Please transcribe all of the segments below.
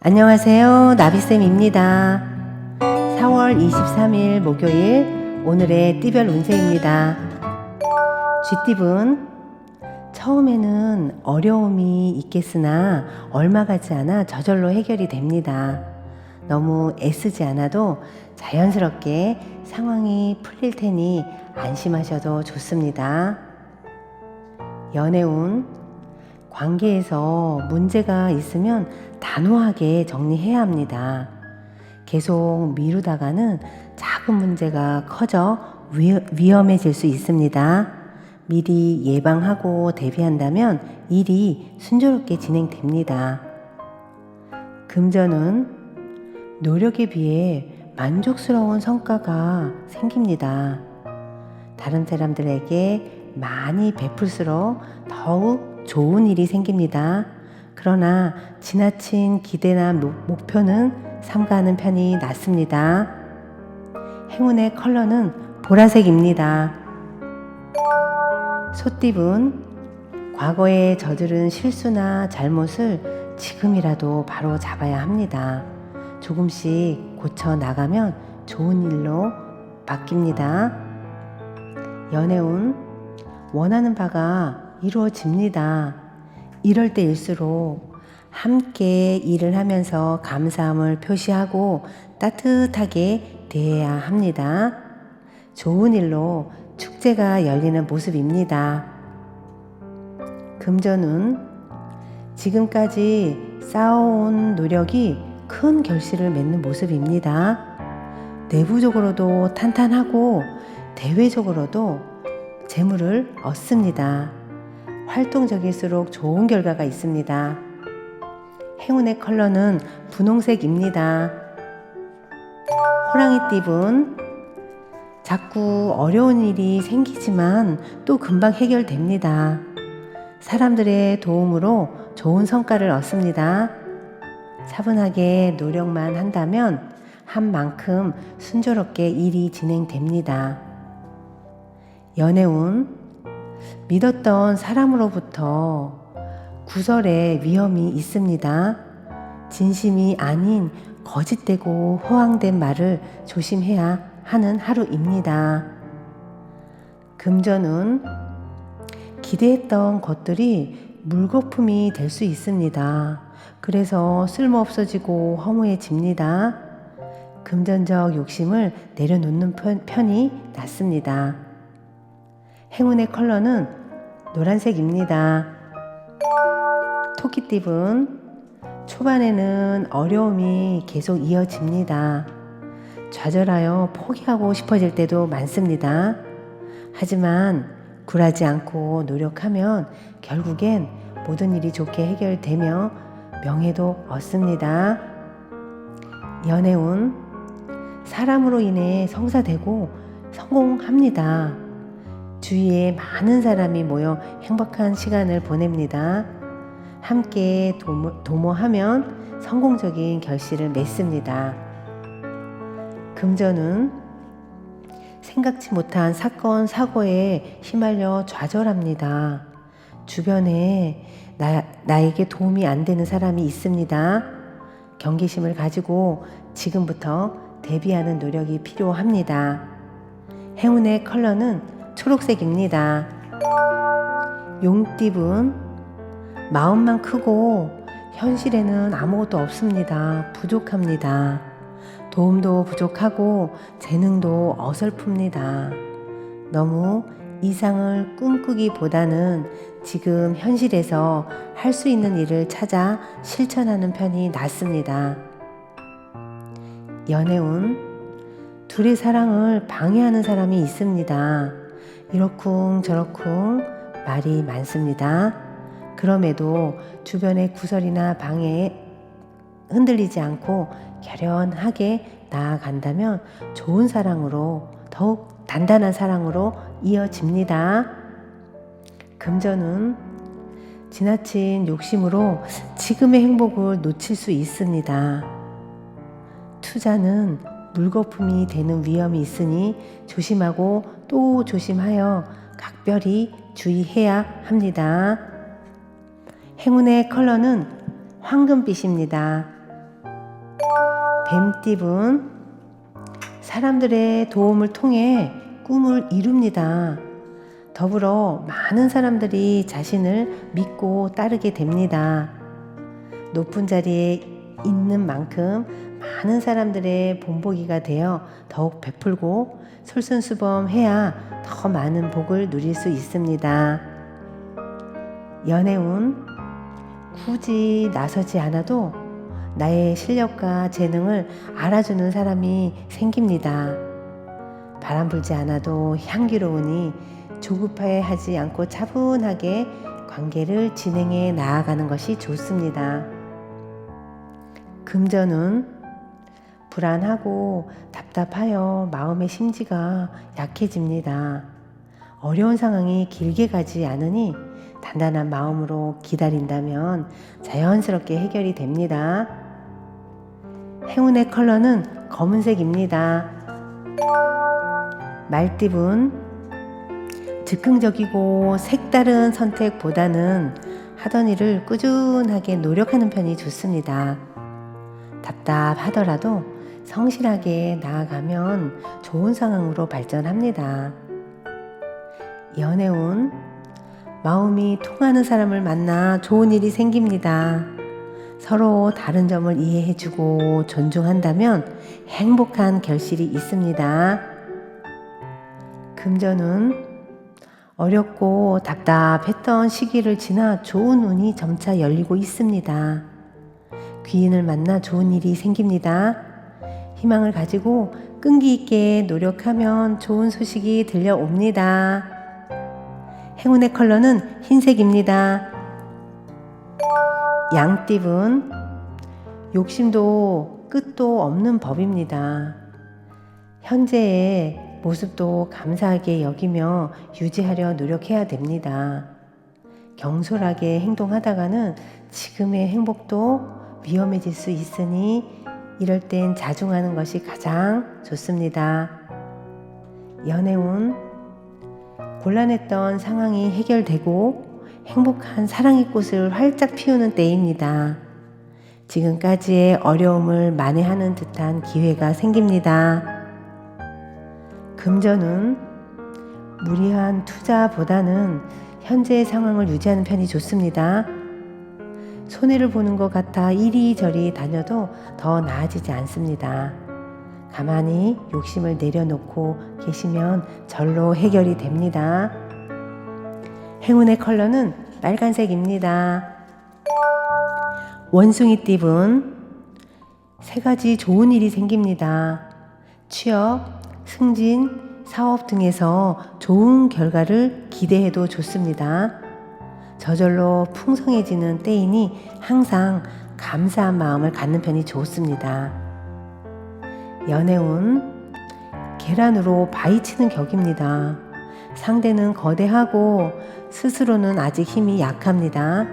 안녕하세요. 나비쌤입니다. 4월 23일 목요일 오늘의 띠별 운세입니다. 쥐띠분, 처음에는 어려움이 있겠으나 얼마 가지 않아 저절로 해결이 됩니다. 너무 애쓰지 않아도 자연스럽게 상황이 풀릴 테니 안심하셔도 좋습니다. 연애운, 관계에서 문제가 있으면 단호하게 정리해야 합니다. 계속 미루다가는 작은 문제가 커져 위험해질 수 있습니다. 미리 예방하고 대비한다면 일이 순조롭게 진행됩니다. 금전은 노력에 비해 만족스러운 성과가 생깁니다. 다른 사람들에게 많이 베풀수록 더욱 좋은 일이 생깁니다. 그러나 지나친 기대나 목표는 삼가하는 편이 낫습니다. 행운의 컬러는 보라색입니다. 소띠분, 과거에 저지른 실수나 잘못을 지금이라도 바로 잡아야 합니다. 조금씩 고쳐 나가면 좋은 일로 바뀝니다. 연애운, 원하는 바가 이루어집니다. 이럴 때일수록 함께 일을 하면서 감사함을 표시하고 따뜻하게 대해야 합니다. 좋은 일로 축제가 열리는 모습입니다. 금전운, 지금까지 쌓아온 노력이 큰 결실을 맺는 모습입니다. 내부적으로도 탄탄하고 대외적으로도 재물을 얻습니다. 활동적일수록 좋은 결과가 있습니다. 행운의 컬러는 분홍색입니다. 호랑이띠분, 자꾸 어려운 일이 생기지만 또 금방 해결됩니다. 사람들의 도움으로 좋은 성과를 얻습니다. 차분하게 노력만 한다면 한 만큼 순조롭게 일이 진행됩니다. 연애운, 믿었던 사람으로부터 구설의 위험이 있습니다. 진심이 아닌 거짓되고 허황된 말을 조심해야 하는 하루입니다. 금전운, 기대했던 것들이 물거품이 될 수 있습니다. 그래서 쓸모없어지고 허무해집니다. 금전적 욕심을 내려놓는 편이 낫습니다. 행운의 컬러는 노란색입니다. 토끼띠분, 초반에는 어려움이 계속 이어집니다. 좌절하여 포기하고 싶어질 때도 많습니다. 하지만 굴하지 않고 노력하면 결국엔 모든 일이 좋게 해결되며 명예도 얻습니다. 연애운, 사람으로 인해 성사되고 성공합니다. 주위에 많은 사람이 모여 행복한 시간을 보냅니다. 함께 도모하면 성공적인 결실을 맺습니다. 금전은, 생각지 못한 사건, 사고에 휘말려 좌절합니다. 주변에 나에게 도움이 안 되는 사람이 있습니다. 경계심을 가지고 지금부터 대비하는 노력이 필요합니다. 행운의 컬러는 초록색입니다. 용띠분, 마음만 크고 현실에는 아무것도 없습니다. 부족합니다. 도움도 부족하고 재능도 어설픕니다. 너무 이상을 꿈꾸기보다는 지금 현실에서 할 수 있는 일을 찾아 실천하는 편이 낫습니다. 연애운, 둘의 사랑을 방해하는 사람이 있습니다. 이러쿵 저러쿵 말이 많습니다. 그럼에도 주변의 구설이나 방해에 흔들리지 않고 결연하게 나아간다면 좋은 사랑으로, 더욱 단단한 사랑으로 이어집니다. 금전은, 지나친 욕심으로 지금의 행복을 놓칠 수 있습니다. 투자는 물거품이 되는 위험이 있으니 조심하고 또 조심하여 각별히 주의해야 합니다. 행운의 컬러는 황금빛입니다. 뱀띠분 사람들의 도움을 통해 꿈을 이룹니다. 더불어 많은 사람들이 자신을 믿고 따르게 됩니다. 높은 자리에 있는 만큼 많은 사람들의 본보기가 되어 더욱 베풀고 솔선수범해야 더 많은 복을 누릴 수 있습니다. 연애운 굳이 나서지 않아도 나의 실력과 재능을 알아주는 사람이 생깁니다. 바람 불지 않아도 향기로우니 조급해하지 않고 차분하게 관계를 진행해 나아가는 것이 좋습니다. 금전운 불안하고 답답하여 마음의 심지가 약해집니다. 어려운 상황이 길게 가지 않으니 단단한 마음으로 기다린다면 자연스럽게 해결이 됩니다. 행운의 컬러는 검은색입니다. 말띠분 즉흥적이고 색다른 선택보다는 하던 일을 꾸준하게 노력하는 편이 좋습니다. 답답하더라도 성실하게 나아가면 좋은 상황으로 발전합니다. 연애운 마음이 통하는 사람을 만나 좋은 일이 생깁니다. 서로 다른 점을 이해해주고 존중한다면 행복한 결실이 있습니다. 금전운 어렵고 답답했던 시기를 지나 좋은 운이 점차 열리고 있습니다. 귀인을 만나 좋은 일이 생깁니다. 희망을 가지고 끈기 있게 노력하면 좋은 소식이 들려옵니다. 행운의 컬러는 흰색입니다. 양띠분 욕심도 끝도 없는 법입니다. 현재의 모습도 감사하게 여기며 유지하려 노력해야 됩니다. 경솔하게 행동하다가는 지금의 행복도 위험해질 수 있으니 이럴 땐 자중하는 것이 가장 좋습니다. 연애운 곤란했던 상황이 해결되고 행복한 사랑의 꽃을 활짝 피우는 때입니다. 지금까지의 어려움을 만회하는 듯한 기회가 생깁니다. 금전운 무리한 투자보다는 현재의 상황을 유지하는 편이 좋습니다. 손해를 보는 것 같아 이리저리 다녀도 더 나아지지 않습니다. 가만히 욕심을 내려놓고 계시면 절로 해결이 됩니다. 행운의 컬러는 빨간색입니다. 원숭이띠분 세 가지 좋은 일이 생깁니다. 취업, 승진, 사업 등에서 좋은 결과를 기대해도 좋습니다. 저절로 풍성해지는 때이니 항상 감사한 마음을 갖는 편이 좋습니다. 연애운 계란으로 바위치는 격입니다. 상대는 거대하고 스스로는 아직 힘이 약합니다.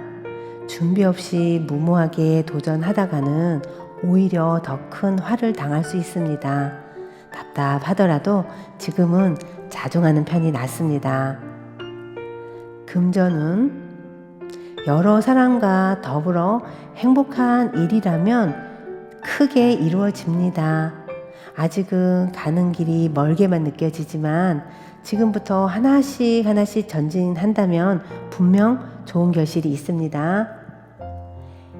준비 없이 무모하게 도전하다가는 오히려 더 큰 화를 당할 수 있습니다. 답답하더라도 지금은 자중하는 편이 낫습니다. 금전운 여러 사람과 더불어 행복한 일이라면 크게 이루어집니다. 아직은 가는 길이 멀게만 느껴지지만 지금부터 하나씩 하나씩 전진한다면 분명 좋은 결실이 있습니다.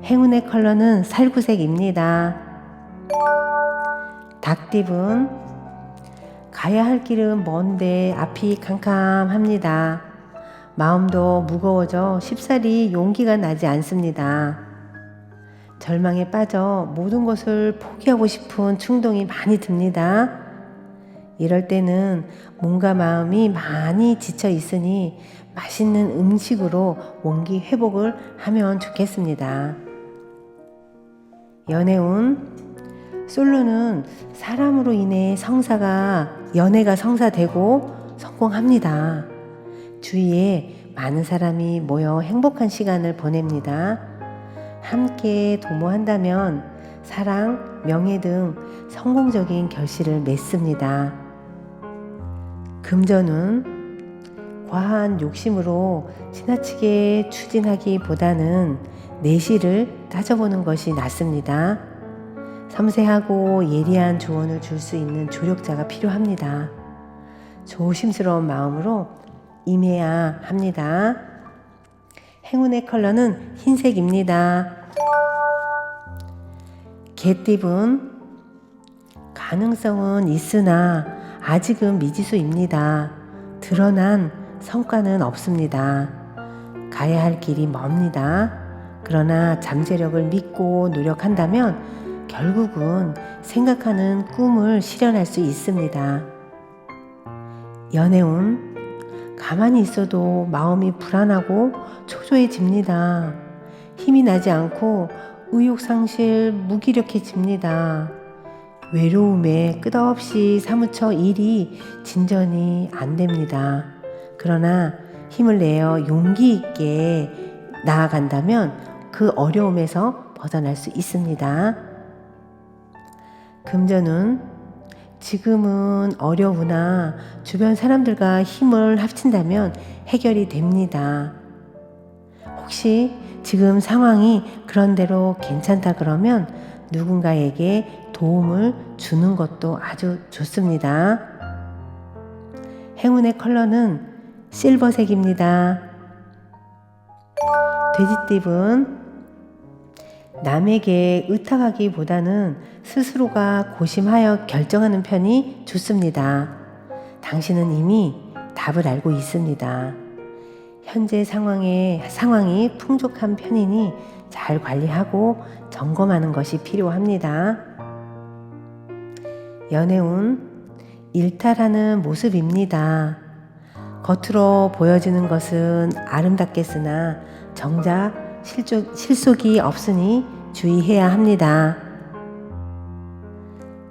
행운의 컬러는 살구색입니다. 닭띠분 가야 할 길은 먼데 앞이 캄캄합니다. 마음도 무거워져 쉽사리 용기가 나지 않습니다. 절망에 빠져 모든 것을 포기하고 싶은 충동이 많이 듭니다. 이럴 때는 몸과 마음이 많이 지쳐 있으니 맛있는 음식으로 원기 회복을 하면 좋겠습니다. 연애운 솔로는 사람으로 인해 연애가 성사되고 성공합니다. 주위에 많은 사람이 모여 행복한 시간을 보냅니다. 함께 도모한다면 사랑, 명예 등 성공적인 결실을 맺습니다. 금전운 과한 욕심으로 지나치게 추진하기보다는 내실을 따져보는 것이 낫습니다. 섬세하고 예리한 조언을 줄 수 있는 조력자가 필요합니다. 조심스러운 마음으로 임해야 합니다. 행운의 컬러는 흰색입니다. 개띠분, 가능성은 있으나 아직은 미지수입니다. 드러난 성과는 없습니다. 가야 할 길이 멉니다. 그러나 잠재력을 믿고 노력한다면 결국은 생각하는 꿈을 실현할 수 있습니다. 연애운, 가만히 있어도 마음이 불안하고 초조해집니다. 힘이 나지 않고 의욕상실, 무기력해집니다. 외로움에 끝없이 사무쳐 일이 진전이 안 됩니다. 그러나 힘을 내어 용기 있게 나아간다면 그 어려움에서 벗어날 수 있습니다. 금전운, 지금은 어려우나 주변 사람들과 힘을 합친다면 해결이 됩니다. 혹시 지금 상황이 그런대로 괜찮다 그러면 누군가에게 도움을 주는 것도 아주 좋습니다. 행운의 컬러는 실버색입니다. 돼지띠분, 남에게 의탁하기보다는 스스로가 고심하여 결정하는 편이 좋습니다. 당신은 이미 답을 알고 있습니다. 현재 상황이 풍족한 편이니 잘 관리하고 점검하는 것이 필요합니다. 연애운, 일탈하는 모습입니다. 겉으로 보여지는 것은 아름답겠으나 정작 실속이 없으니 주의해야 합니다.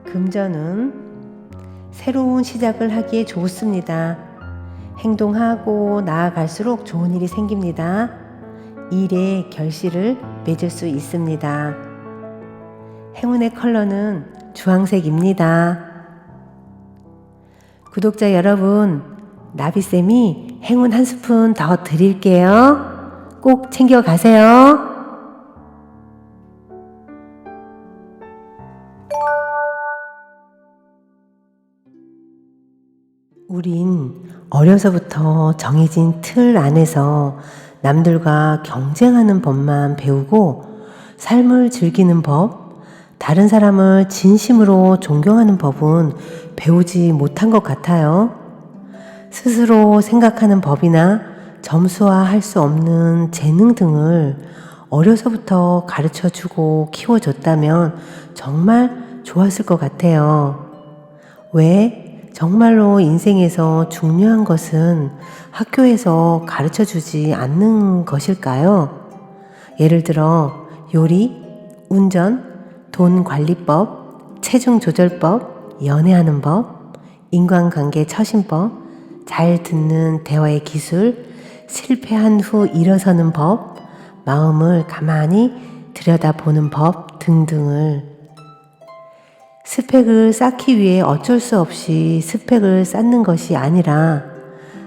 금전은, 새로운 시작을 하기에 좋습니다. 행동하고 나아갈수록 좋은 일이 생깁니다. 일의 결실을 맺을 수 있습니다. 행운의 컬러는 주황색입니다. 구독자 여러분, 나비쌤이 행운 한 스푼 더 드릴게요. 꼭 챙겨가세요. 우린 어려서부터 정해진 틀 안에서 남들과 경쟁하는 법만 배우고 삶을 즐기는 법, 다른 사람을 진심으로 존경하는 법은 배우지 못한 것 같아요. 스스로 생각하는 법이나 점수화할 수 없는 재능 등을 어려서부터 가르쳐주고 키워줬다면 정말 좋았을 것 같아요. 왜? 정말로 인생에서 중요한 것은 학교에서 가르쳐주지 않는 것일까요? 예를 들어 요리, 운전, 돈 관리법, 체중 조절법, 연애하는 법, 인간관계 처신법, 잘 듣는 대화의 기술, 실패한 후 일어서는 법, 마음을 가만히 들여다보는 법 등등을 스펙을 쌓기 위해 어쩔 수 없이 스펙을 쌓는 것이 아니라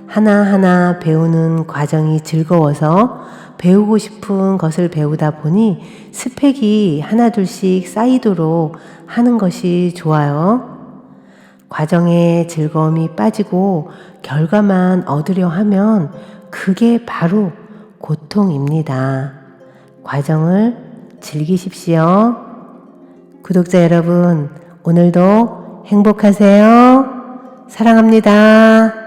하나하나 배우는 과정이 즐거워서 배우고 싶은 것을 배우다 보니 스펙이 하나둘씩 쌓이도록 하는 것이 좋아요. 과정에 즐거움이 빠지고 결과만 얻으려 하면 그게 바로 고통입니다. 과정을 즐기십시오. 구독자 여러분, 오늘도 행복하세요. 사랑합니다.